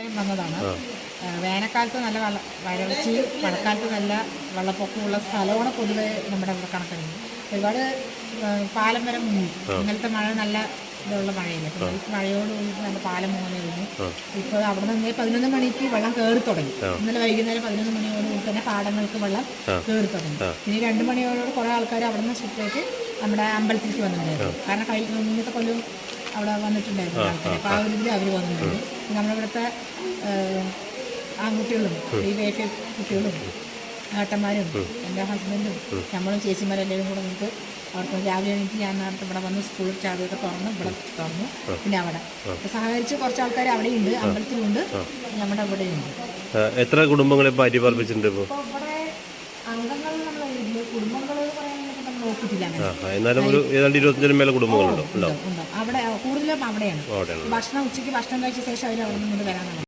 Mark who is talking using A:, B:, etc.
A: വന്നതാണ്. വേനൽക്കാലത്ത് നല്ല വരൾച്ചയും മഴക്കാലത്ത് നല്ല വെള്ളപ്പൊക്കമുള്ള സ്ഥലമാണ് പൊതുവെ നമ്മുടെ ഇവിടെ കണക്കെടുക്കുന്നത്. ഒരുപാട് പാലം വരെ മുങ്ങി. ഇന്നലത്തെ മഴ നല്ല ഇതുള്ള മഴയില്ല. മഴയോടുകൂടി നല്ല പാലം മുങ്ങി കഴിഞ്ഞു. ഇപ്പോൾ അവിടെ നിന്ന് 11 മണിക്ക് വെള്ളം കയറി തുടങ്ങി. ഇന്നലെ വൈകുന്നേരം 11 മണിയോടുകൂടി തന്നെ പാടങ്ങൾക്ക് വെള്ളം കയറി തുടങ്ങി. ഇനി 2 മണിയോടുകൂടി കുറേ ആൾക്കാർ അവിടെ നിന്ന് ചുറ്റേക്ക് നമ്മുടെ അമ്പലത്തിലേക്ക് വന്നിട്ടുണ്ടായിരുന്നു. കാരണം മുന്നത്തെ കൊല്ലം അവിടെ വന്നിട്ടുണ്ടായിരുന്നു ആൾക്കാർ. അപ്പോൾ ആ ഒരു ഇതിൽ അവർ വന്നിട്ടുണ്ട്. നമ്മളിവിടുത്തെ ആൺകുട്ടികളും ഈ വേക്ക കുട്ടികളും ഏട്ടന്മാരും എൻ്റെ ഹസ്ബൻഡും നമ്മളും ചേച്ചിമാരെല്ലാവരും കൂടെ നമുക്ക് അവർക്ക് രാവിലെ എണീറ്റ് ഞാൻ നേരത്തെ ഇവിടെ വന്ന് സ്കൂൾ ചാവിയൊക്കെ തുറന്നു ഇവിടെ തുറന്നു. പിന്നെ അവിടെ സഹകരിച്ച് കുറച്ച് ആൾക്കാർ അവിടെയുണ്ട്, അമ്പലത്തിലുണ്ട്, നമ്മുടെ ഇവിടെയുണ്ട്.
B: എത്ര കുടുംബങ്ങളെ പരിപാലിച്ചിട്ടുണ്ട് ഇപ്പോൾ?
A: ഇവിടെ അംഗങ്ങൾ നമ്മൾ കുടുംബങ്ങൾ പറയാൻ നോക്കിയിട്ടില്ല.
B: എന്നാലും ഒരു ഏതാണ്ട് 25 മേലെ കുടുംബങ്ങളുണ്ടോ?
A: അവിടെ കൂടുതലും അവിടെയാണ്. ഭക്ഷണം ഉച്ചയ്ക്ക് ഭക്ഷണം കഴിച്ച ശേഷം അവർ അവിടെ നിന്ന് വരാനാണ്.